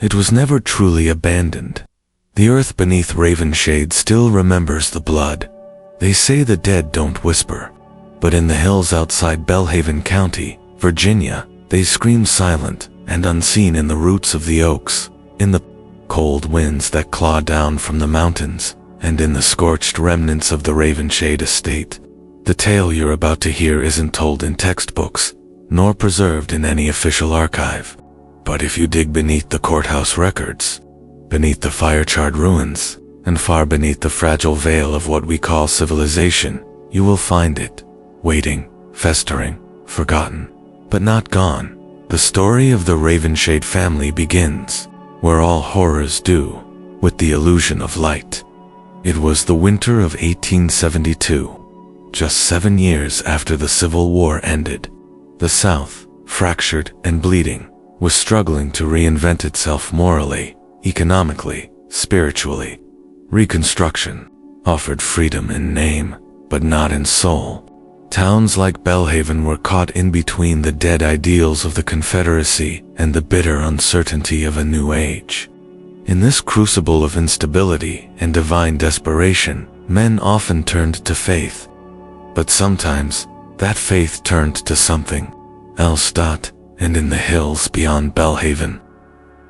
It was never truly abandoned. The earth beneath Ravenshade still remembers the blood. They say the dead don't whisper, but in the hills outside Bellhaven County, Virginia, they scream silent and unseen in the roots of the oaks, in the cold winds that claw down from the mountains, and in the scorched remnants of the Ravenshade estate. The tale you're about to hear isn't told in textbooks, nor preserved in any official archive. But if you dig beneath the courthouse records, beneath the fire-charred ruins, and far beneath the fragile veil of what we call civilization, you will find it, waiting, festering, forgotten, but not gone. The story of the Ravenshade family begins, where all horrors do, with the illusion of light. It was the winter of 1872, just 7 years after the Civil War ended. The South, fractured and bleeding, was struggling to reinvent itself morally, economically, spiritually. Reconstruction offered freedom in name, but not in soul. Towns like Bellhaven were caught in between the dead ideals of the Confederacy and the bitter uncertainty of a new age. In this crucible of instability and divine desperation, men often turned to faith. But sometimes, that faith turned to something else. And in the hills beyond Bellhaven,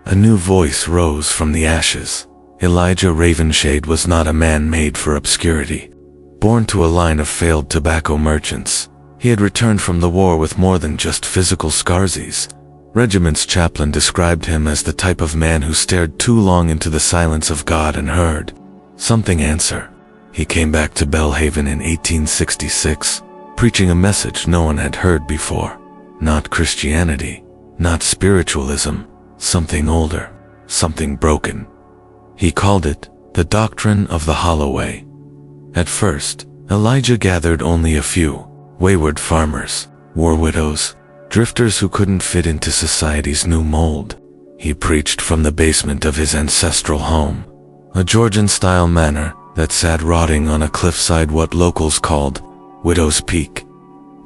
a new voice rose from the ashes. Elijah Ravenshade was not a man made for obscurity. Born to a line of failed tobacco merchants, he had returned from the war with more than just physical scars. Regiment's chaplain described him as the type of man who stared too long into the silence of God and heard something answer. He came back to Bellhaven in 1866, preaching a message no one had heard before. Not Christianity, not spiritualism, something older, something broken. He called it the Doctrine of the Holloway. At first, Elijah gathered only a few wayward farmers, war widows, drifters who couldn't fit into society's new mold. He preached from the basement of his ancestral home, a Georgian-style manor that sat rotting on a cliffside, what locals called Widow's Peak.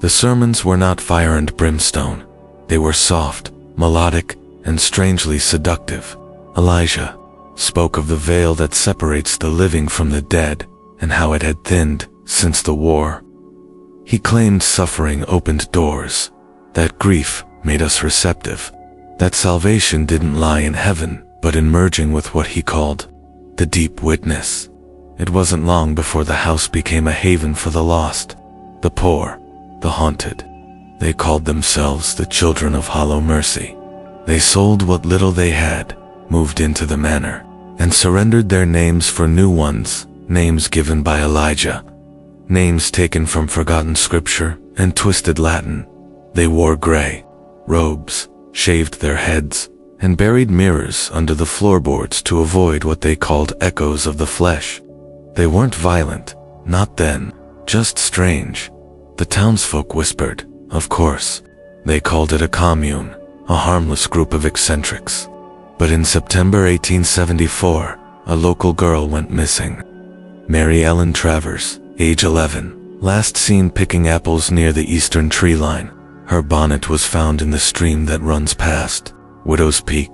The sermons were not fire and brimstone. They were soft, melodic, and strangely seductive. Elijah spoke of the veil that separates the living from the dead, and how it had thinned since the war. He claimed suffering opened doors, that grief made us receptive, that salvation didn't lie in heaven, but in merging with what he called the deep witness. It wasn't long before the house became a haven for the lost, the poor, the haunted. They called themselves the Children of Hollow Mercy. They sold what little they had, moved into the manor, and surrendered their names for new ones, names given by Elijah, names taken from forgotten scripture and twisted Latin. They wore gray robes, shaved their heads, and buried mirrors under the floorboards to avoid what they called echoes of the flesh. They weren't violent, not then, just strange. The townsfolk whispered, of course. They called it a commune, a harmless group of eccentrics. But in September 1874, a local girl went missing. Mary Ellen Travers, age 11, last seen picking apples near the eastern tree line. Her bonnet was found in the stream that runs past Widow's Peak.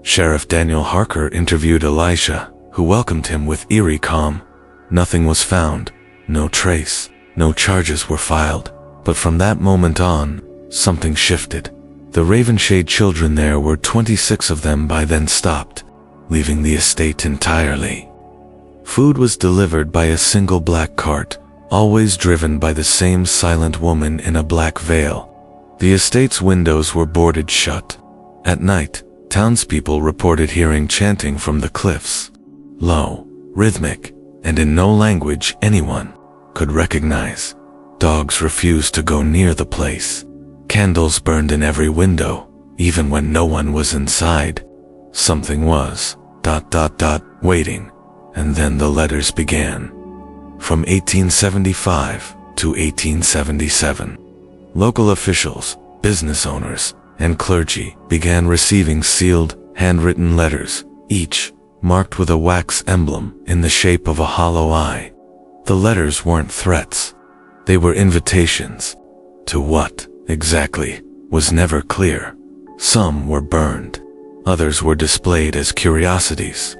Sheriff Daniel Harker interviewed Elisha, who welcomed him with eerie calm. Nothing was found, no trace, no charges were filed. But from that moment on, something shifted. The Ravenshade children, there were 26 of them by then, stopped, leaving the estate entirely. Food was delivered by a single black cart, always driven by the same silent woman in a black veil. The estate's windows were boarded shut. At night, townspeople reported hearing chanting from the cliffs, low, rhythmic, and in no language anyone could recognize. Dogs refused to go near the place. Candles burned in every window, even when no one was inside. Something was, waiting. And then the letters began. From 1875 to 1877, local officials, business owners, and clergy began receiving sealed, handwritten letters, each marked with a wax emblem in the shape of a hollow eye. The letters weren't threats. They were invitations. To what, exactly, was never clear. Some were burned. Others were displayed as curiosities.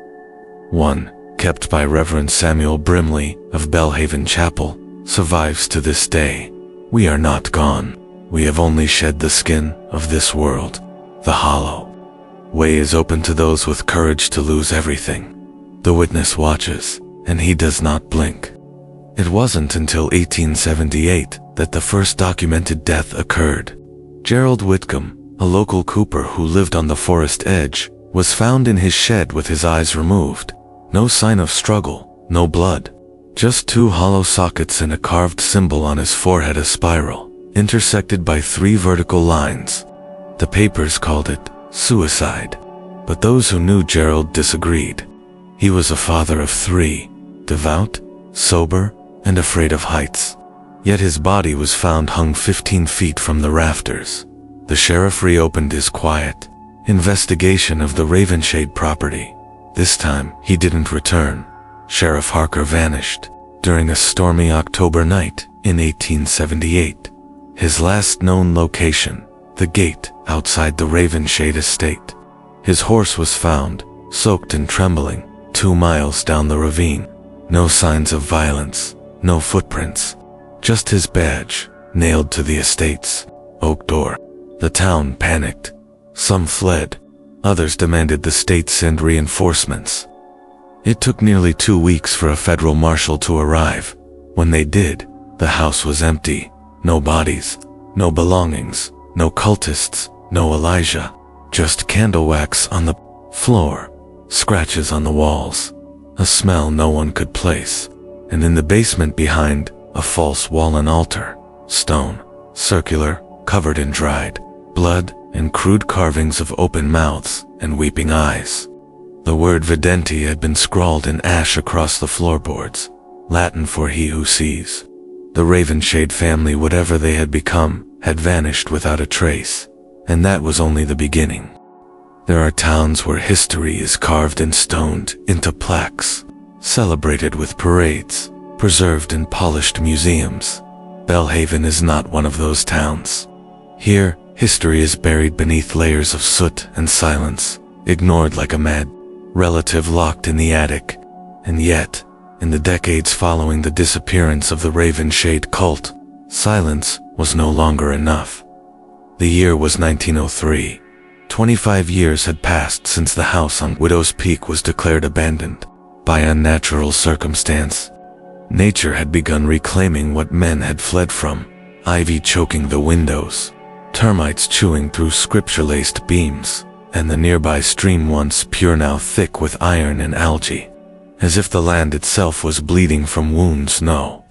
One, kept by Reverend Samuel Brimley of Bellhaven Chapel, survives to this day. We are not gone. We have only shed the skin of this world. The hollow way is open to those with courage to lose everything. The witness watches, and he does not blink. It wasn't until 1878 that the first documented death occurred. Gerald Whitcomb, a local cooper who lived on the forest edge, was found in his shed with his eyes removed. No sign of struggle, no blood. Just 2 hollow sockets and a carved symbol on his forehead, a spiral, intersected by 3 vertical lines. The papers called it suicide, but those who knew Gerald disagreed. He was a father of 3, devout, sober, and afraid of heights. Yet his body was found hung 15 feet from the rafters. The sheriff reopened his quiet investigation of the Ravenshade property. This time, he didn't return. Sheriff Harker vanished during a stormy October night in 1878. His last known location, the gate outside the Ravenshade estate. His horse was found, soaked and trembling, 2 miles down the ravine. No signs of violence, no footprints, just his badge, nailed to the estate's oak door. The town panicked. Some fled, others demanded the state send reinforcements. It took nearly 2 weeks for a federal marshal to arrive. When they did, the house was empty. No bodies, no belongings, no cultists, no Elijah. Just candle wax on the floor, scratches on the walls, a smell no one could place. And in the basement behind, a false wall and altar, stone, circular, covered in dried blood and crude carvings of open mouths and weeping eyes. The word videnti had been scrawled in ash across the floorboards, Latin for he who sees. The Ravenshade family, whatever they had become, had vanished without a trace, and that was only the beginning. There are towns where history is carved and stoned into plaques, celebrated with parades, preserved in polished museums. Bellhaven is not one of those towns. Here, history is buried beneath layers of soot and silence, ignored like a mad relative locked in the attic. And yet, in the decades following the disappearance of the Ravenshade cult, silence was no longer enough. The year was 1903. 25 years had passed since the house on Widow's Peak was declared abandoned by unnatural circumstance. Nature had begun reclaiming what men had fled from, ivy choking the windows, termites chewing through scripture-laced beams, and the nearby stream once pure now thick with iron and algae. As if the land itself was bleeding from wounds no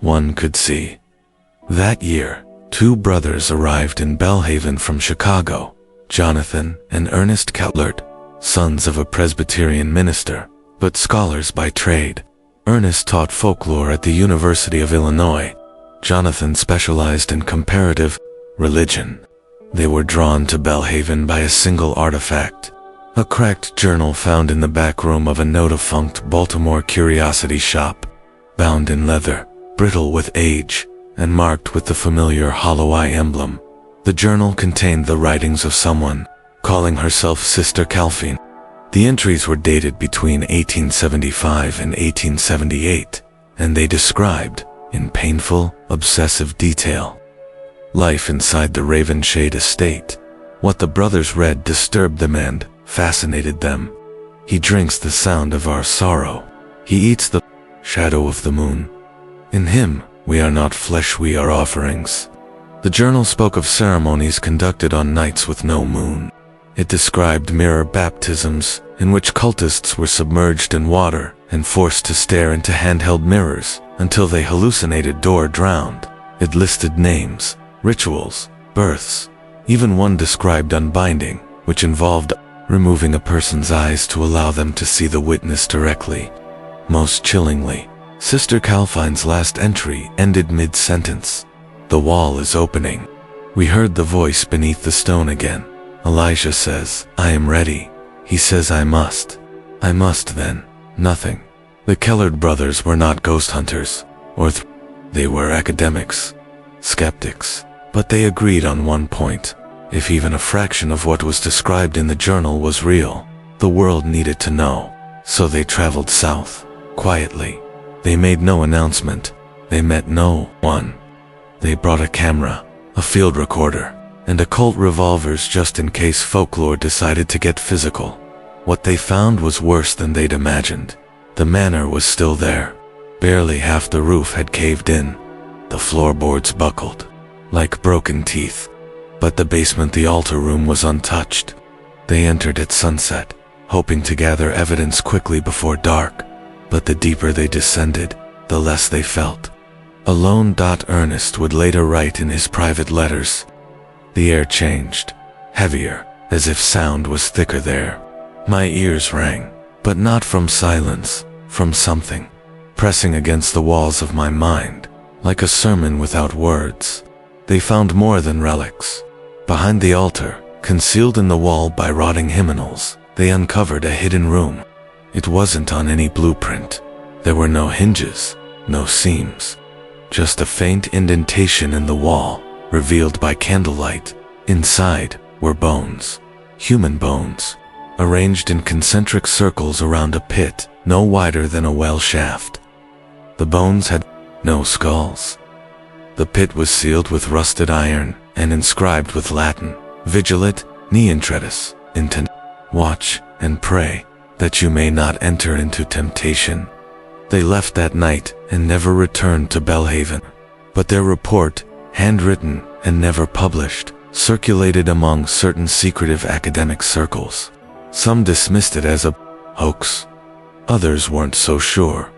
one could see. That year, 2 brothers arrived in Bellhaven from Chicago, Jonathan and Ernest Cutler, sons of a Presbyterian minister, but scholars by trade. Ernest taught folklore at the University of Illinois. Jonathan specialized in comparative religion. They were drawn to Bellhaven by a single artifact, a cracked journal found in the back room of a now-defunct Baltimore curiosity shop, bound in leather, brittle with age, and marked with the familiar hollow eye emblem. The journal contained the writings of someone, calling herself Sister Calphine. The entries were dated between 1875 and 1878, and they described, in painful, obsessive detail, life inside the Ravenshade estate. What the brothers read disturbed them and fascinated them. He drinks the sound of our sorrow. He eats the shadow of the moon. In him, we are not flesh, we are offerings. The journal spoke of ceremonies conducted on nights with no moon. It described mirror baptisms, in which cultists were submerged in water and forced to stare into handheld mirrors until they hallucinated or drowned. It listed names, rituals, births. Even one described unbinding, which involved removing a person's eyes to allow them to see the witness directly. Most chillingly, Sister Calphine's last entry ended mid-sentence. The wall is opening. We heard the voice beneath the stone again. Elijah says, I am ready. He says I must. I must then. Nothing. The Kellard brothers were not ghost hunters, or they were academics, skeptics, but they agreed on one point. If even a fraction of what was described in the journal was real, the world needed to know. So they traveled south, quietly. They made no announcement. They met no one. They brought a camera, a field recorder, and occult revolvers just in case folklore decided to get physical. What they found was worse than they'd imagined. The manor was still there. Barely half the roof had caved in. The floorboards buckled, like broken teeth. But the basement, the altar room, was untouched. They entered at sunset, hoping to gather evidence quickly before dark. But the deeper they descended, the less they felt. Alone. Ernest would later write in his private letters. The air changed, heavier, as if sound was thicker there. My ears rang, but not from silence, from something, pressing against the walls of my mind, like a sermon without words. They found more than relics. Behind the altar, concealed in the wall by rotting hymnals, they uncovered a hidden room. It wasn't on any blueprint. There were no hinges, no seams. Just a faint indentation in the wall, revealed by candlelight. Inside were bones, human bones, arranged in concentric circles around a pit no wider than a well shaft. The bones had no skulls. The pit was sealed with rusted iron and inscribed with Latin, Vigilat, ne intredis, intent, watch and pray, that you may not enter into temptation. They left that night and never returned to Bellhaven. But their report, handwritten and never published, circulated among certain secretive academic circles. Some dismissed it as a hoax. Others weren't so sure.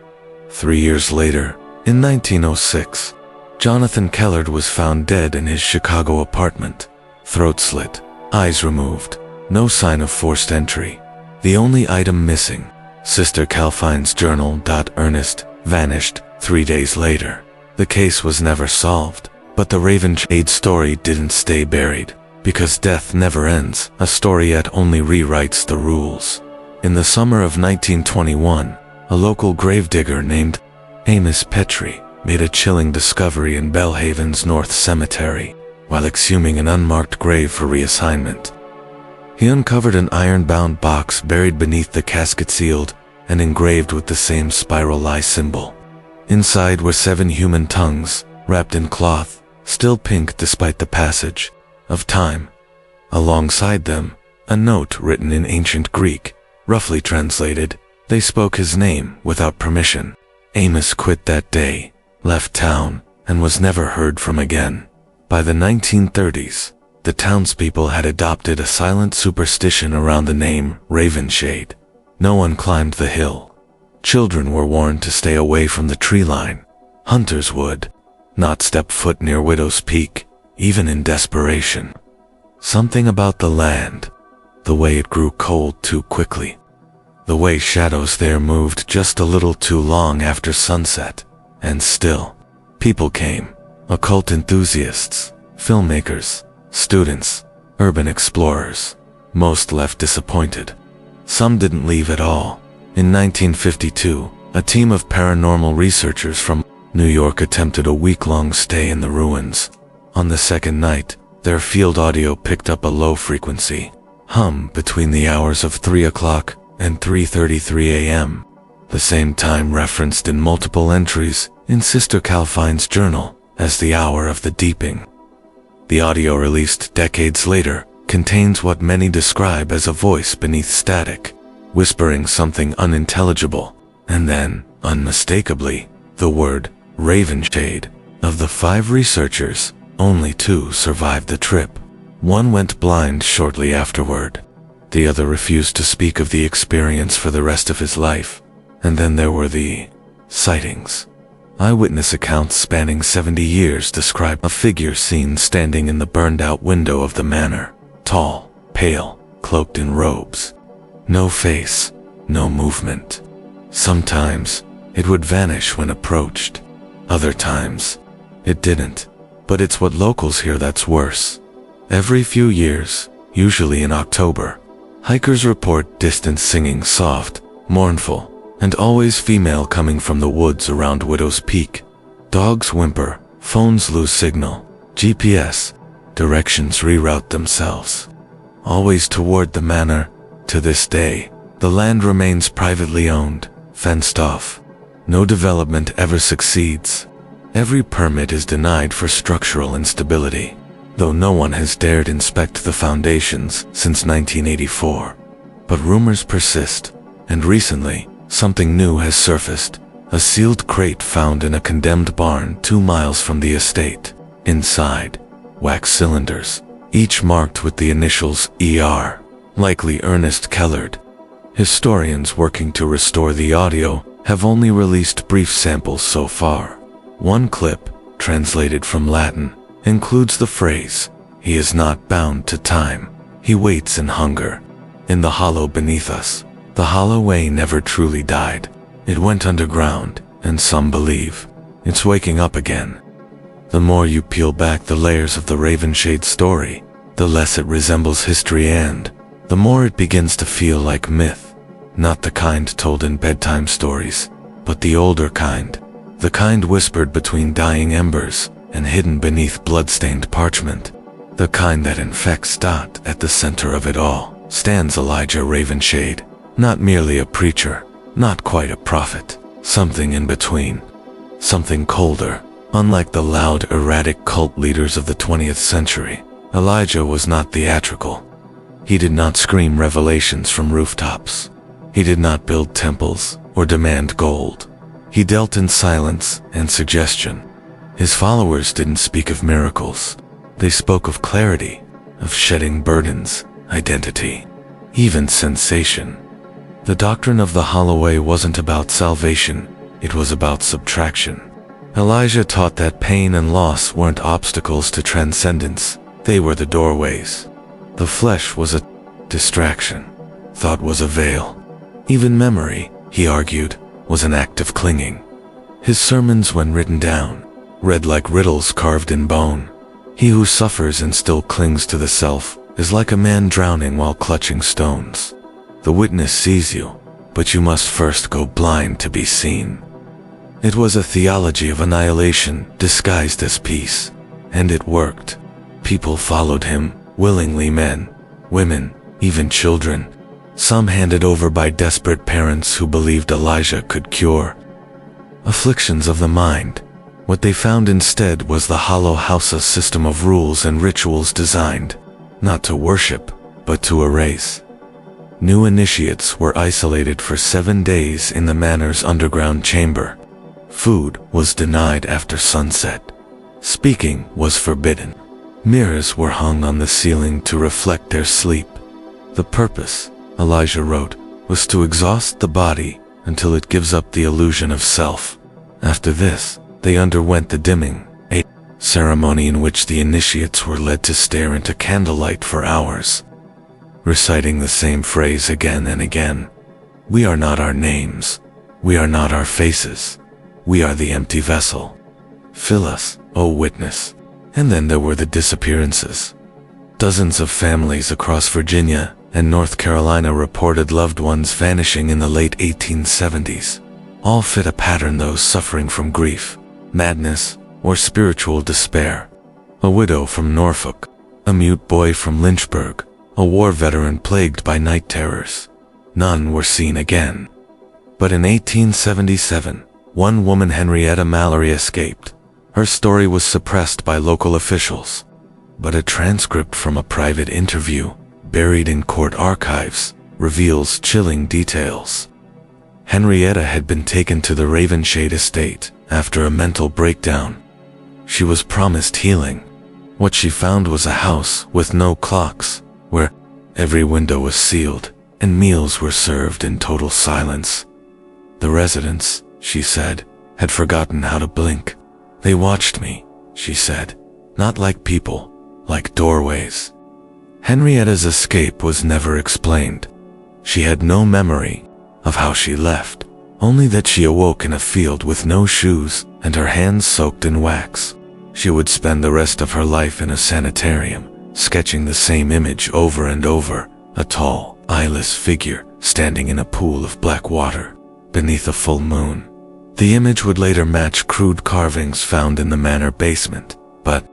3 years later, in 1906, Jonathan Kellard was found dead in his Chicago apartment. Throat slit, eyes removed, no sign of forced entry. The only item missing, Sister Calfine's journal. Ernest vanished 3 days later. The case was never solved, but the Ravenshade story didn't stay buried, because death never ends. A story yet only rewrites the rules. In the summer of 1921, a local gravedigger named Amos Petrie made a chilling discovery in Bellhaven's North Cemetery, while exhuming an unmarked grave for reassignment. He uncovered an iron-bound box buried beneath the casket, sealed and engraved with the same spiral eye symbol. Inside were 7 human tongues, wrapped in cloth, still pink despite the passage of time. Alongside them, a note written in ancient Greek, roughly translated, they spoke his name without permission. Amos quit that day, left town, and was never heard from again. By the 1930s, the townspeople had adopted a silent superstition around the name Ravenshade. No one climbed the hill. Children were warned to stay away from the tree line. Hunters would not step foot near Widow's Peak, even in desperation. Something about the land, the way it grew cold too quickly, the way shadows there moved just a little too long after sunset, and still, people came, occult enthusiasts, filmmakers, students, urban explorers. Most left disappointed. Some didn't leave at all. In 1952, a team of paranormal researchers from New York attempted a week-long stay in the ruins. On the second night, their field audio picked up a low-frequency hum between the hours of 3 o'clock and 3:33 a.m., the same time referenced in multiple entries in Sister Calfine's journal as the hour of the deeping. The audio, released decades later, contains what many describe as a voice beneath static, whispering something unintelligible, and then, unmistakably, the word Ravenshade. Of the 5 researchers, only 2 survived the trip. One went blind shortly afterward. The other refused to speak of the experience for the rest of his life. And then there were the sightings. Eyewitness accounts spanning 70 years describe a figure seen standing in the burned-out window of the manor, tall, pale, cloaked in robes. No face, no movement. Sometimes, it would vanish when approached. Other times, it didn't. But it's what locals hear that's worse. Every few years, usually in October, hikers report distant singing, soft, mournful, and always female, coming from the woods around Widow's Peak. Dogs whimper, phones lose signal, GPS directions reroute themselves, always toward the manor. To this day, the land remains privately owned, fenced off. No development ever succeeds. Every permit is denied for structural instability, though no one has dared inspect the foundations since 1984. But rumors persist, and recently, something new has surfaced. A sealed crate found in a condemned barn 2 miles from the estate. Inside, wax cylinders, each marked with the initials ER, likely Ernest Kellard. Historians working to restore the audio have only released brief samples so far. One clip, translated from Latin, includes the phrase, "He is not bound to time, he waits in hunger." In the hollow beneath us, the Holloway never truly died. It went underground, and some believe it's waking up again. The more you peel back the layers of the Ravenshade story, the less it resembles history and the more it begins to feel like myth. Not the kind told in bedtime stories, but the older kind. The kind whispered between dying embers and hidden beneath blood-stained parchment. The kind that infects. At the center of it all stands Elijah Ravenshade, not merely a preacher, not quite a prophet, something in between. Something colder. Unlike the loud, erratic cult leaders of the 20th century, Elijah was not theatrical. He did not scream revelations from rooftops. He did not build temples or demand gold. He dealt in silence and suggestion. His followers didn't speak of miracles. They spoke of clarity, of shedding burdens, identity, even sensation. The doctrine of the Holloway wasn't about salvation, it was about subtraction. Elijah taught that pain and loss weren't obstacles to transcendence, they were the doorways. The flesh was a distraction, thought was a veil. Even memory, he argued, was an act of clinging. His sermons, when written down, read like riddles carved in bone. He who suffers and still clings to the self is like a man drowning while clutching stones. The witness sees you, but you must first go blind to be seen. It was a theology of annihilation disguised as peace, and it worked. People followed him, willingly, men, women, even children. Some handed over by desperate parents who believed Elijah could cure afflictions of the mind. What they found instead was the hollow house, a system of rules and rituals designed not to worship, but to erase. New initiates were isolated for 7 days in the manor's underground chamber. Food was denied after sunset. Speaking was forbidden. Mirrors were hung on the ceiling to reflect their sleep. The purpose, Elijah wrote, was to exhaust the body until it gives up the illusion of self. After this, they underwent the dimming, a ceremony in which the initiates were led to stare into candlelight for hours, reciting the same phrase again and again. We are not our names. We are not our faces. We are the empty vessel. Fill us, O witness. And then there were the disappearances. Dozens of families across Virginia and North Carolina reported loved ones vanishing in the late 1870s. All fit a pattern: those suffering from grief, madness, or spiritual despair. A widow from Norfolk, a mute boy from Lynchburg, a war veteran plagued by night terrors. None were seen again. But in 1877, one woman, Henrietta Mallory, escaped. Her story was suppressed by local officials, but a transcript from a private interview, buried in court archives, reveals chilling details. Henrietta had been taken to the Ravenshade estate after a mental breakdown. She was promised healing. What she found was a house with no clocks, where every window was sealed and meals were served in total silence. The residents, she said, had forgotten how to blink. They watched me, she said, not like people, like doorways. Henrietta's escape was never explained. She had no memory of how she left, only that she awoke in a field with no shoes and her hands soaked in wax. She would spend the rest of her life in a sanitarium, sketching the same image over and over, a tall, eyeless figure standing in a pool of black water beneath a full moon. The image would later match crude carvings found in the manor basement, but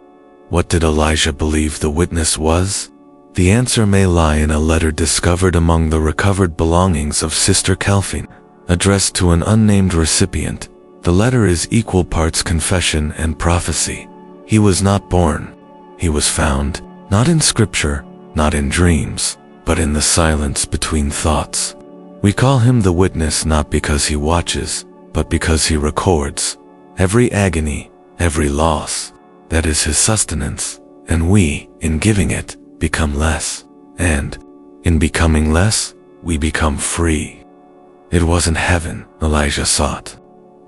What did Elijah believe the witness was? The answer may lie in a letter discovered among the recovered belongings of Sister Calphine, addressed to an unnamed recipient. The letter is equal parts confession and prophecy. He was not born. He was found, not in scripture, not in dreams, but in the silence between thoughts. We call him the witness not because he watches, but because he records. Every agony, every loss, that is his sustenance, and we, in giving it, become less, and, in becoming less, we become free. It wasn't heaven Elijah sought.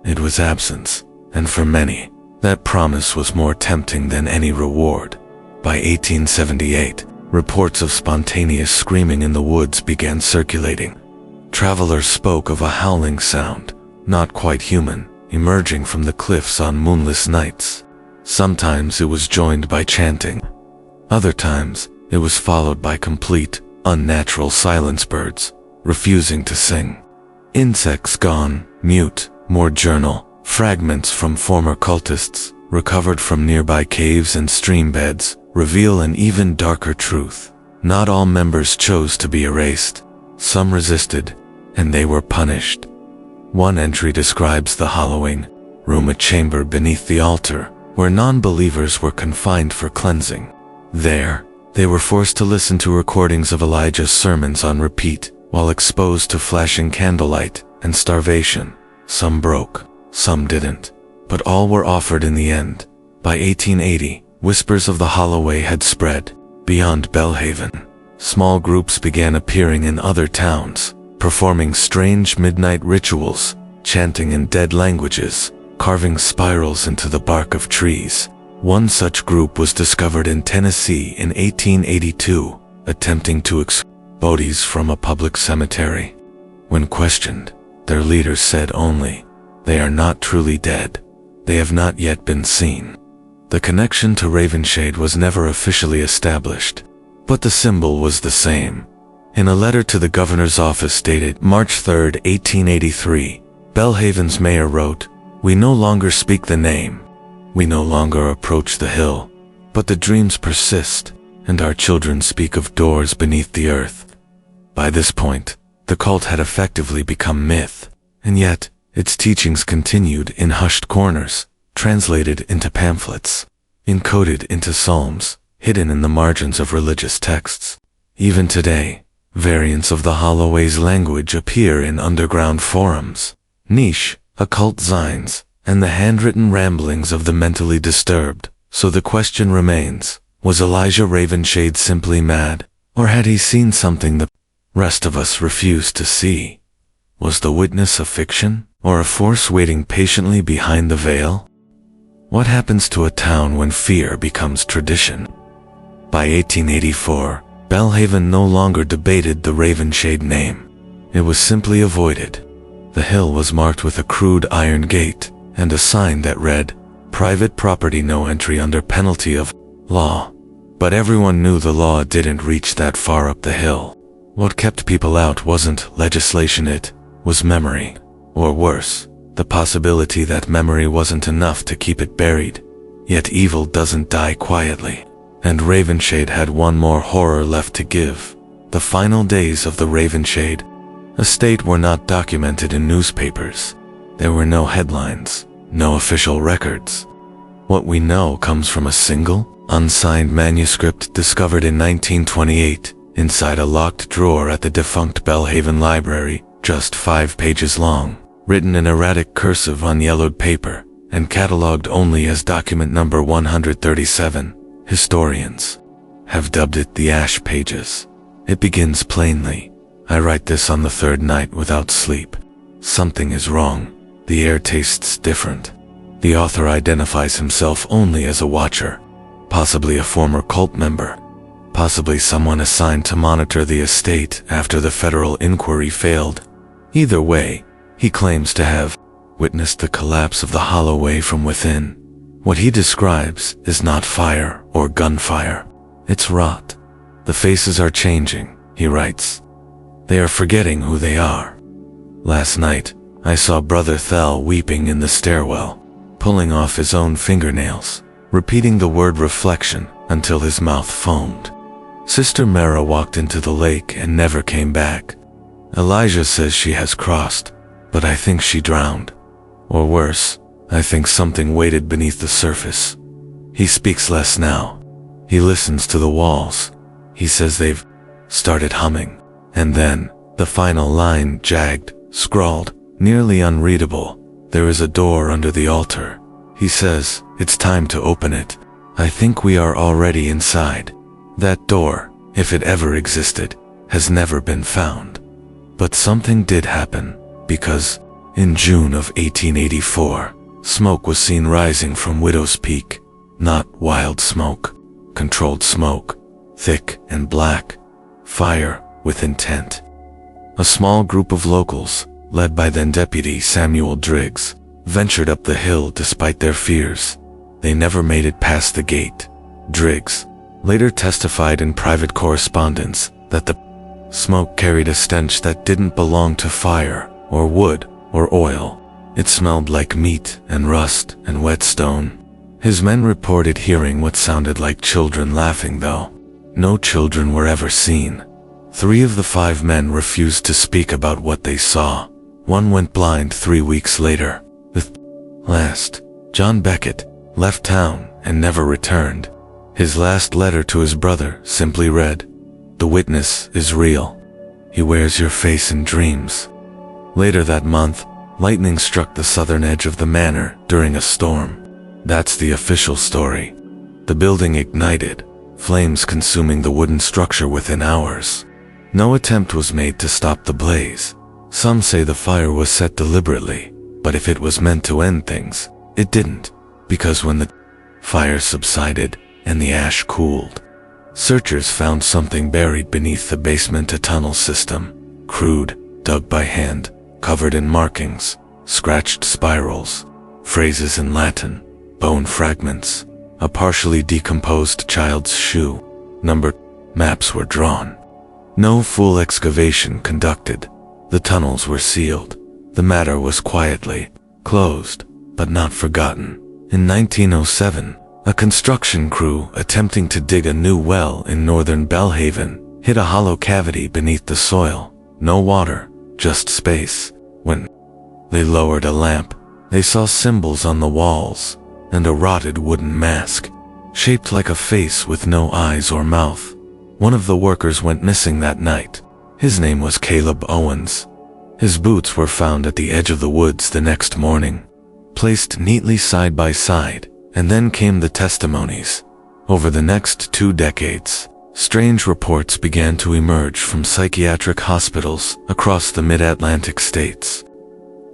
It was absence, and for many, that promise was more tempting than any reward. By 1878, reports of spontaneous screaming in the woods began circulating. Travelers spoke of a howling sound, not quite human, emerging from the cliffs on moonless nights. Sometimes it was joined by chanting. Other times, it was followed by complete, unnatural silence, birds refusing to sing. Insects gone, mute, more journal, fragments from former cultists, recovered from nearby caves and stream beds, reveal an even darker truth. Not all members chose to be erased. Some resisted, and they were punished. One entry describes the hollowing room, a chamber beneath the altar, where non-believers were confined for cleansing. There, they were forced to listen to recordings of Elijah's sermons on repeat, while exposed to flashing candlelight and starvation. Some broke, some didn't, but all were offered in the end. By 1880, whispers of the Holloway had spread beyond Bellhaven. Small groups began appearing in other towns, performing strange midnight rituals, chanting in dead languages, carving spirals into the bark of trees. One such group was discovered in Tennessee in 1882, attempting to exhume bodies from a public cemetery. When questioned, their leaders said only, "They are not truly dead. They have not yet been seen." The connection to Ravenshade was never officially established, but the symbol was the same. In a letter to the governor's office dated March 3, 1883, Bellhaven's mayor wrote, "We no longer speak the name. We no longer approach the hill, but the dreams persist, and our children speak of doors beneath the earth." By this point, the cult had effectively become myth, and yet, its teachings continued in hushed corners, translated into pamphlets, encoded into psalms, hidden in the margins of religious texts. Even today, variants of the Holloway's language appear in underground forums, niche, occult zines, and the handwritten ramblings of the mentally disturbed. So the question remains, was Elijah Ravenshade simply mad, or had he seen something the rest of us refused to see? Was the witness a fiction, or a force waiting patiently behind the veil? What happens to a town when fear becomes tradition? By 1884, Bellhaven no longer debated the Ravenshade name. It was simply avoided. The hill was marked with a crude iron gate, and a sign that read, "Private property, no entry under penalty of law." But everyone knew the law didn't reach that far up the hill. What kept people out wasn't legislation, it was memory. Or worse, the possibility that memory wasn't enough to keep it buried. Yet evil doesn't die quietly. And Ravenshade had one more horror left to give. The final days of the Ravenshade estate were not documented in newspapers. There were no headlines, no official records. What we know comes from a single, unsigned manuscript discovered in 1928 inside a locked drawer at the defunct Bellhaven Library, just 5 pages long, written in erratic cursive on yellowed paper, and catalogued only as document number 137. Historians have dubbed it the Ash Pages. It begins plainly, "I write this on the 3rd night without sleep. Something is wrong. The air tastes different." The author identifies himself only as a watcher, possibly a former cult member, possibly someone assigned to monitor the estate after the federal inquiry failed. Either way, he claims to have witnessed the collapse of the Holloway from within. What he describes is not fire or gunfire. It's rot. The faces are changing, he writes. They are forgetting who they are. Last night, I saw Brother Thel weeping in the stairwell, pulling off his own fingernails, repeating the word reflection until his mouth foamed. Sister Mara walked into the lake and never came back. Elijah says she has crossed, but I think she drowned. Or worse, I think something waited beneath the surface. He speaks less now. He listens to the walls. He says they've started humming. And then, the final line, jagged, scrawled, nearly unreadable. There is a door under the altar. He says, it's time to open it. I think we are already inside. That door, if it ever existed, has never been found. But something did happen, because, in June of 1884, smoke was seen rising from Widow's Peak. Not wild smoke, controlled smoke, thick and black, fire with intent. A small group of locals, led by then Deputy Samuel Driggs, ventured up the hill despite their fears. They never made it past the gate. Driggs later testified in private correspondence that the smoke carried a stench that didn't belong to fire, or wood, or oil. It smelled like meat and rust and whetstone. His men reported hearing what sounded like children laughing, though. No children were ever seen. 3 of the 5 men refused to speak about what they saw. One went blind 3 weeks later. The last, John Beckett, left town and never returned. His last letter to his brother simply read, "The witness is real. He wears your face in dreams." Later that month, lightning struck the southern edge of the manor during a storm. That's the official story. The building ignited, flames consuming the wooden structure within hours. No attempt was made to stop the blaze. Some say the fire was set deliberately, but if it was meant to end things, it didn't, because when the fire subsided and the ash cooled, searchers found something buried beneath the basement tunnel system, crude, dug by hand, covered in markings, scratched spirals, phrases in Latin, bone fragments, a partially decomposed child's shoe. Numbered maps were drawn. No full excavation conducted. The tunnels were sealed. The matter was quietly closed, but not forgotten. In 1907, a construction crew attempting to dig a new well in northern Bellhaven hit a hollow cavity beneath the soil. No water, just space. When they lowered a lamp, they saw symbols on the walls and a rotted wooden mask, shaped like a face with no eyes or mouth. One of the workers went missing that night. His name was Caleb Owens. His boots were found at the edge of the woods the next morning, placed neatly side by side, and then came the testimonies. Over the next 2 decades, strange reports began to emerge from psychiatric hospitals across the mid-Atlantic states.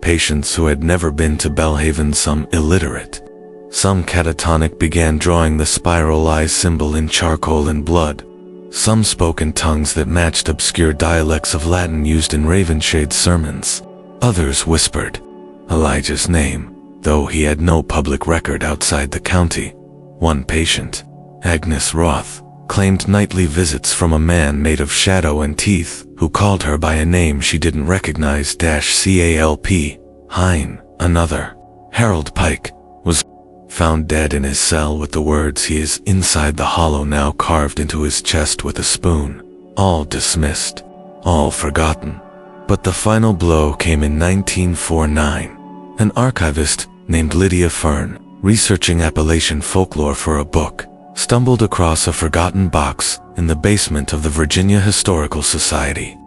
Patients who had never been to Bellhaven, some illiterate, some catatonic, began drawing the spiral eye symbol in charcoal and blood. Some spoke in tongues that matched obscure dialects of Latin used in Ravenshade's sermons. Others whispered Elijah's name, though he had no public record outside the county. One patient, Agnes Roth, claimed nightly visits from a man made of shadow and teeth who called her by a name she didn't recognize. CALP. Hine. Another, Harold Pike, was found dead in his cell with the words "He is inside the hollow now" carved into his chest with a spoon. All dismissed, all forgotten. But the final blow came in 1949. An archivist named Lydia Fern, researching Appalachian folklore for a book, stumbled across a forgotten box in the basement of the Virginia Historical Society.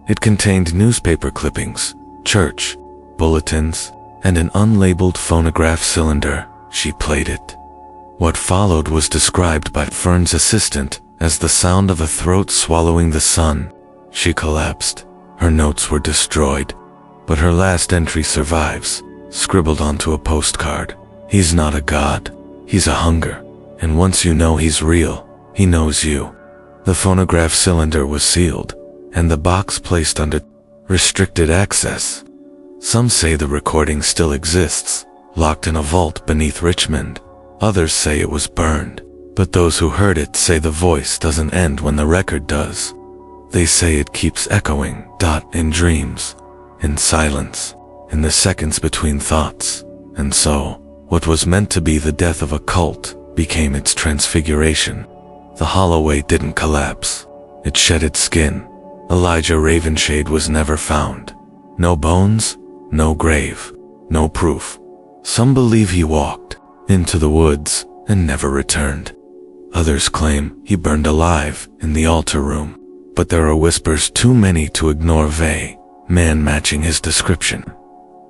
It contained newspaper clippings, church bulletins, and an unlabeled phonograph cylinder. She played it. What followed was described by Fern's assistant as the sound of a throat swallowing the sun. She collapsed. Her notes were destroyed, but her last entry survives, scribbled onto a postcard. He's not a god. He's a hunger. And once you know he's real, he knows you. The phonograph cylinder was sealed, and the box placed under restricted access. Some say the recording still exists, locked in a vault beneath Richmond. Others say it was burned, but those who heard it say the voice doesn't end when the record does. They say it keeps echoing, in dreams, in silence, in the seconds between thoughts. And so, what was meant to be the death of a cult became its transfiguration. The holloway didn't collapse. It shed its skin. Elijah Ravenshade was never found. No bones, no grave, no proof. Some believe he walked into the woods and never returned. Others claim he burned alive in the altar room, but there are whispers too many to ignore man matching his description.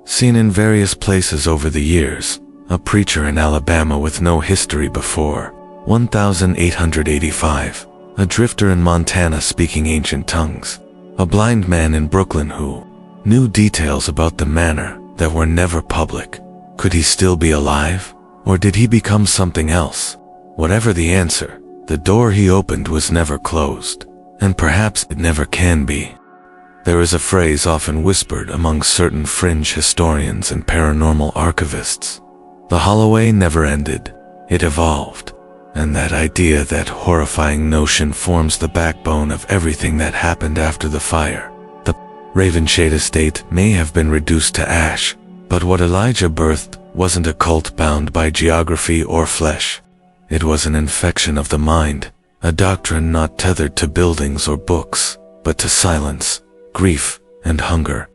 Seen in various places over the years, a preacher in Alabama with no history before 1885, a drifter in Montana speaking ancient tongues, a blind man in Brooklyn who knew details about the manor that were never public. Could he still be alive, or did he become something else? Whatever the answer, the door he opened was never closed, and perhaps it never can be. There is a phrase often whispered among certain fringe historians and paranormal archivists. The holloway never ended, it evolved. And that idea, that horrifying notion, forms the backbone of everything that happened after the fire. The Ravenshade estate may have been reduced to ash, but what Elijah birthed wasn't a cult bound by geography or flesh. It was an infection of the mind, a doctrine not tethered to buildings or books, but to silence, grief, and hunger.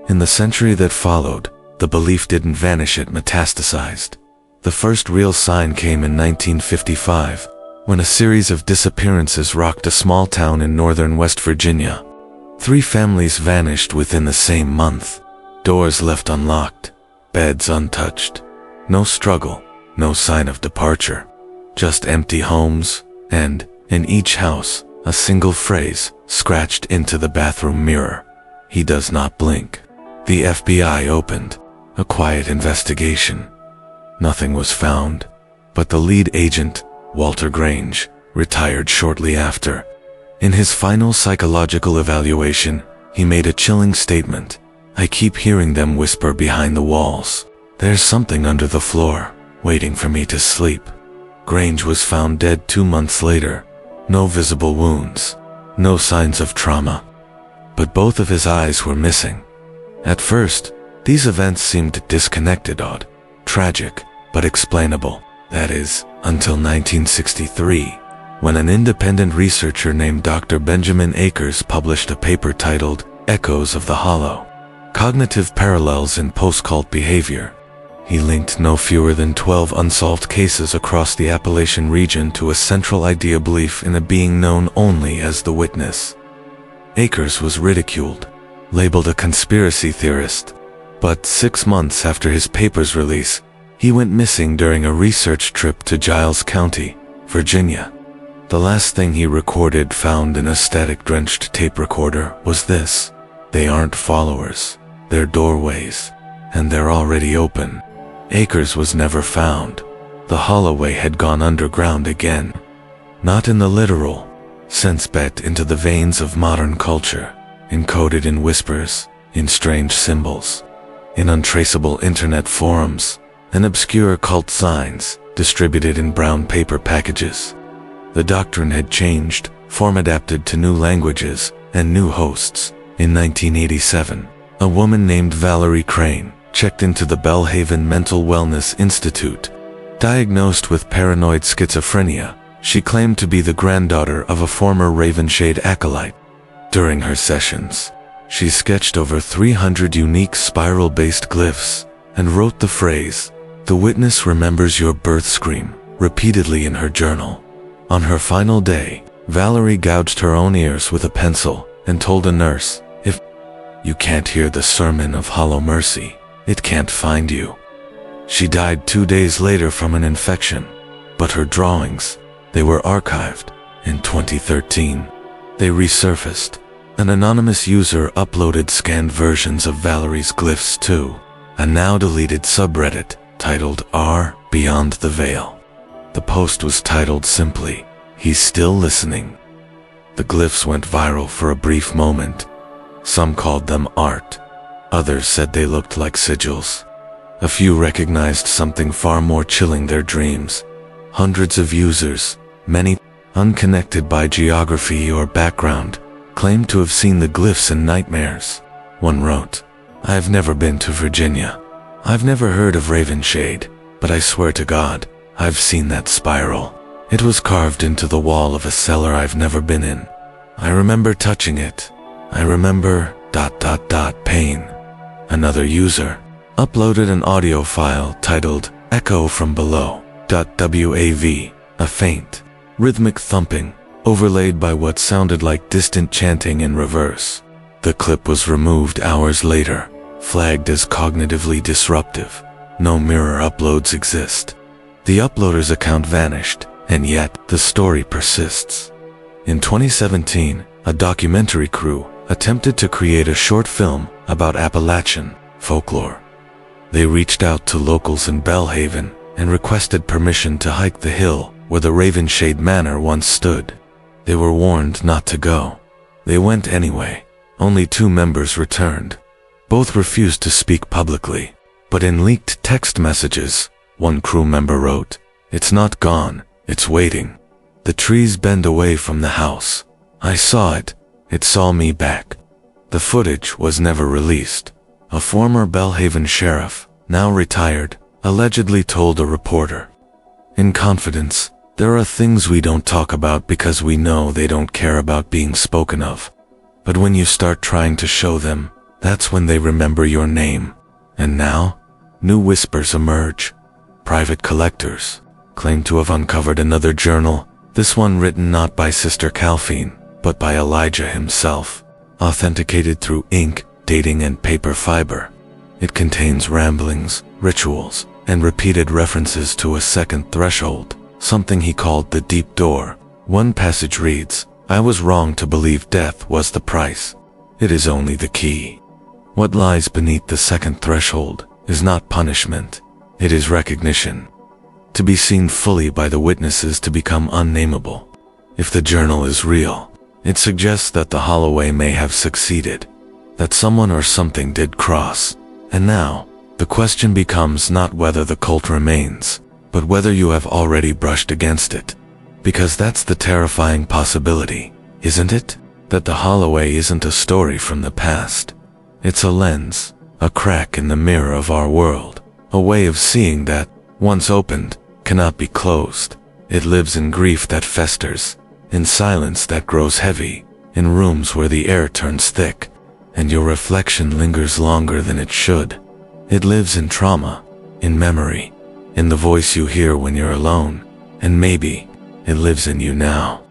In the century that followed, the belief didn't vanish, it metastasized. The first real sign came in 1955, when a series of disappearances rocked a small town in northern West Virginia. 3 families vanished within the same month. Doors left unlocked, beds untouched. No struggle, no sign of departure. Just empty homes, and, in each house, a single phrase scratched into the bathroom mirror. He does not blink. The FBI opened a quiet investigation. Nothing was found, but the lead agent, Walter Grange, retired shortly after. In his final psychological evaluation, he made a chilling statement. "I keep hearing them whisper behind the walls. There's something under the floor, waiting for me to sleep." Grange was found dead 2 months later. No visible wounds, no signs of trauma. But both of his eyes were missing. At first, these events seemed disconnected, odd, tragic, but explainable. That is, until 1963, when an independent researcher named Dr. Benjamin Akers published a paper titled Echoes of the Hollow: Cognitive Parallels in Post-Cult Behavior. He linked no fewer than 12 unsolved cases across the Appalachian region to a central idea: belief in a being known only as the Witness. Akers was ridiculed, labeled a conspiracy theorist, but 6 months after his paper's release, he went missing during a research trip to Giles County, Virginia. The last thing he recorded, found in a static-drenched tape recorder, was this: "They aren't followers, they're doorways, and they're already open." Akers was never found. The holloway had gone underground again. Not in the literal sense, but into the veins of modern culture, encoded in whispers, in strange symbols, in untraceable internet forums, and obscure cult signs distributed in brown paper packages. The Doctrine had changed, form-adapted to new languages and new hosts. In 1987, a woman named Valerie Crane checked into the Bellhaven Mental Wellness Institute. Diagnosed with paranoid schizophrenia, she claimed to be the granddaughter of a former Ravenshade acolyte. During her sessions, she sketched over 300 unique spiral-based glyphs and wrote the phrase, "The Witness remembers your birth scream," repeatedly in her journal. On her final day, Valerie gouged her own ears with a pencil and told a nurse, "If you can't hear the sermon of hollow mercy, it can't find you." She died 2 days later from an infection, but her drawings, they were archived. In 2013, they resurfaced. An anonymous user uploaded scanned versions of Valerie's glyphs to a now-deleted subreddit titled R Beyond the Veil. The post was titled simply, "He's Still Listening." The glyphs went viral for a brief moment. Some called them art. Others said they looked like sigils. A few recognized something far more chilling: their dreams. Hundreds of users, many unconnected by geography or background, claimed to have seen the glyphs in nightmares. One wrote, "I've never been to Virginia. I've never heard of Ravenshade, but I swear to God, I've seen that spiral. It was carved into the wall of a cellar I've never been in. I remember touching it. I remember ... pain. Another user uploaded an audio file titled Echo from Below. .wav, a faint, rhythmic thumping, overlaid by what sounded like distant chanting in reverse. The clip was removed hours later, flagged as cognitively disruptive. No mirror uploads exist. The uploader's account vanished, and yet the story persists. In 2017, a documentary crew attempted to create a short film about Appalachian folklore. They reached out to locals in Bellhaven and requested permission to hike the hill where the Ravenshade Manor once stood. They were warned not to go. They went anyway. Only 2 members returned. Both refused to speak publicly, but in leaked text messages, one crew member wrote, "It's not gone, it's waiting. The trees bend away from the house. I saw it. It saw me back." The footage was never released. A former Bellhaven sheriff, now retired, allegedly told a reporter, "In confidence, there are things we don't talk about because we know they don't care about being spoken of. But when you start trying to show them, that's when they remember your name. And now, new whispers emerge. Private collectors claim to have uncovered another journal, this one written not by Sister Calphine, but by Elijah himself, authenticated through ink, dating and paper fiber. It contains ramblings, rituals, and repeated references to a second threshold, something he called the deep door. One passage reads, "I was wrong to believe death was the price. It is only the key." What lies beneath the second threshold is not punishment, it is recognition. To be seen fully by the witnesses, to become unnameable. If the journal is real, it suggests that the Holloway may have succeeded, that someone or something did cross. And now, the question becomes not whether the cult remains, but whether you have already brushed against it. Because that's the terrifying possibility, isn't it? That the Holloway isn't a story from the past. It's a lens, a crack in the mirror of our world, a way of seeing that, once opened, cannot be closed. It lives in grief that festers, in silence that grows heavy, in rooms where the air turns thick, and your reflection lingers longer than it should. It lives in trauma, in memory, in the voice you hear when you're alone, and maybe it lives in you now.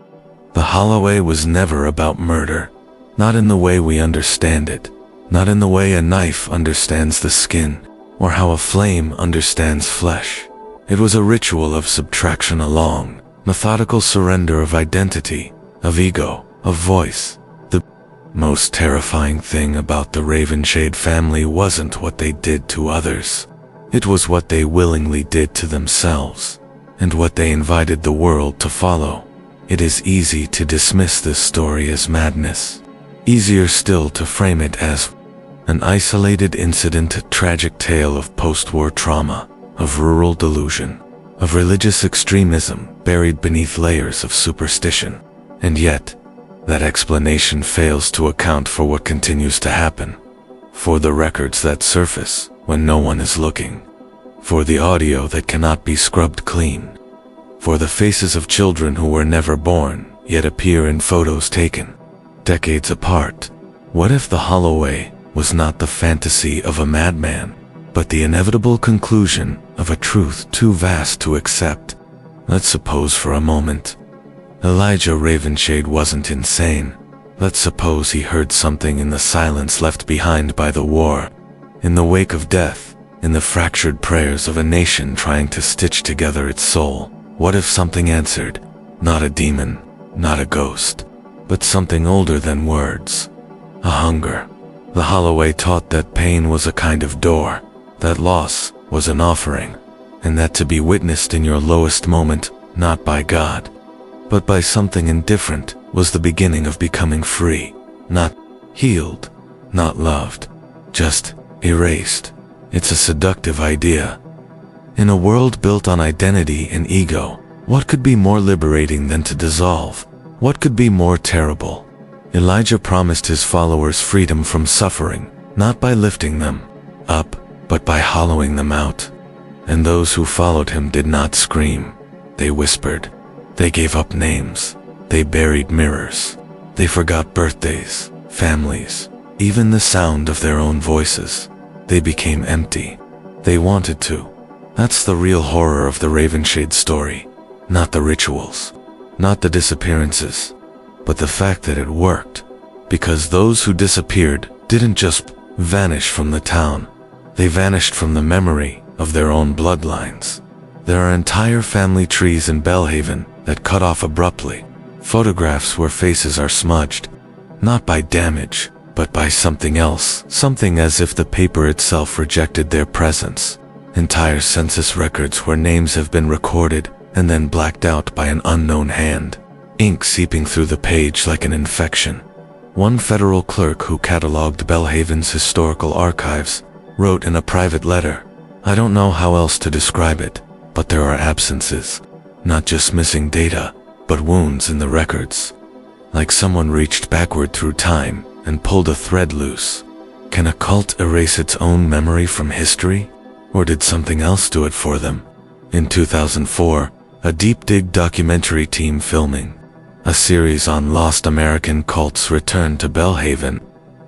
The Holloway was never about murder, not in the way we understand it, not in the way a knife understands the skin, or how a flame understands flesh. It was a ritual of subtraction, a long, methodical surrender of identity, of ego, of voice. The most terrifying thing about the Ravenshade family wasn't what they did to others. It was what they willingly did to themselves, and what they invited the world to follow. It is easy to dismiss this story as madness. Easier still to frame it as an isolated incident, a tragic tale of post-war trauma, of rural delusion, of religious extremism buried beneath layers of superstition. And yet, that explanation fails to account for what continues to happen, for the records that surface when no one is looking, for the audio that cannot be scrubbed clean, for the faces of children who were never born yet appear in photos taken decades apart. What if the Holloway was not the fantasy of a madman, but the inevitable conclusion of a truth too vast to accept? Let's suppose for a moment Elijah Ravenshade wasn't insane. Let's suppose he heard something in the silence left behind by the war, in the wake of death, in the fractured prayers of a nation trying to stitch together its soul. What if something answered? Not a demon, not a ghost, but something older than words. A hunger. The Holloway taught that pain was a kind of door, that loss was an offering, and that to be witnessed in your lowest moment, not by God, but by something indifferent, was the beginning of becoming free. Not healed, not loved, just erased. It's a seductive idea. In a world built on identity and ego, what could be more liberating than to dissolve? What could be more terrible? Elijah promised his followers freedom from suffering, not by lifting them up, but by hollowing them out. And those who followed him did not scream. They whispered. They gave up names. They buried mirrors. They forgot birthdays, families, even the sound of their own voices. They became empty. They wanted to. That's the real horror of the Ravenshade story. Not the rituals, not the disappearances, but the fact that it worked. Because those who disappeared didn't just vanish from the town. They vanished from the memory of their own bloodlines. There are entire family trees in Bellhaven that cut off abruptly. Photographs where faces are smudged, not by damage, but by something else, something as if the paper itself rejected their presence. Entire census records where names have been recorded and then blacked out by an unknown hand, ink seeping through the page like an infection. One federal clerk who cataloged Bellhaven's historical archives wrote in a private letter, "I don't know how else to describe it, but there are absences, not just missing data, but wounds in the records. Like someone reached backward through time and pulled a thread loose. Can a cult erase its own memory from history? Or did something else do it for them?" In 2004, a deep dig documentary team filming a series on lost American cults returned to Bellhaven.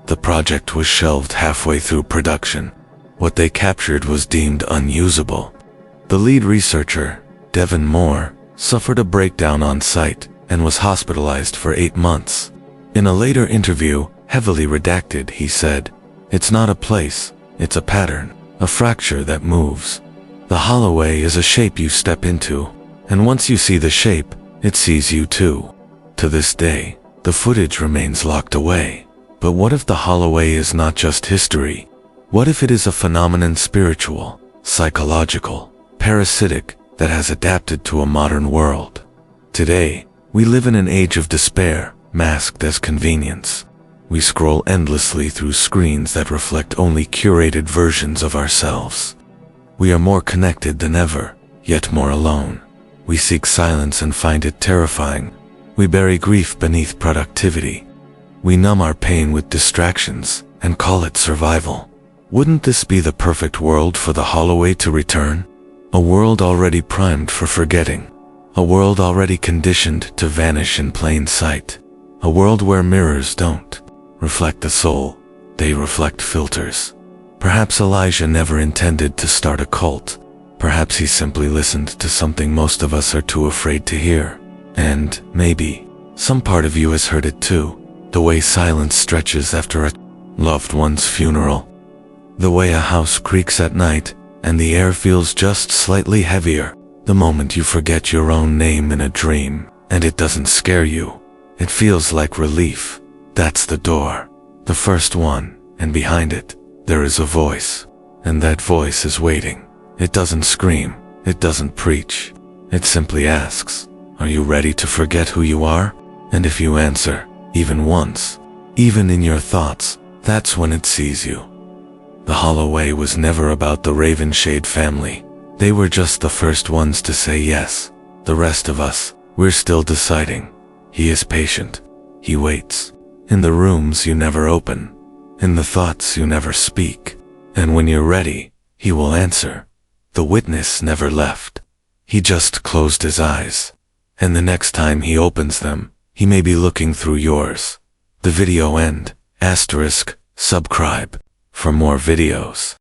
The project was shelved halfway through production. What they captured was deemed unusable. The lead researcher, Devin Moore, suffered a breakdown on site and was hospitalized for 8 months. In a later interview, heavily redacted, he said, "It's not a place, it's a pattern, a fracture that moves. The holloway is a shape you step into, and once you see the shape, it sees you too." To this day, the footage remains locked away. But what if the holloway is not just history? What if it is a phenomenon spiritual, psychological, parasitic, that has adapted to a modern world? Today, we live in an age of despair, masked as convenience. We scroll endlessly through screens that reflect only curated versions of ourselves. We are more connected than ever, yet more alone. We seek silence and find it terrifying. We bury grief beneath productivity. We numb our pain with distractions and call it survival. Wouldn't this be the perfect world for the holloway to return? A world already primed for forgetting. A world already conditioned to vanish in plain sight. A world where mirrors don't reflect the soul, they reflect filters. Perhaps Elijah never intended to start a cult. Perhaps he simply listened to something most of us are too afraid to hear. And, maybe, some part of you has heard it too. The way silence stretches after a loved one's funeral. The way a house creaks at night, and the air feels just slightly heavier. The moment you forget your own name in a dream, and it doesn't scare you. It feels like relief. That's the door. The first one, and behind it, there is a voice. And that voice is waiting. It doesn't scream. It doesn't preach. It simply asks, "Are you ready to forget who you are?" And if you answer, even once, even in your thoughts, that's when it sees you. The holloway was never about the Ravenshade family. They were just the first ones to say yes. The rest of us, we're still deciding. He is patient. He waits. In the rooms you never open. In the thoughts you never speak. And when you're ready, he will answer. The witness never left. He just closed his eyes. And the next time he opens them, he may be looking through yours. The video end. *, subscribe for more videos.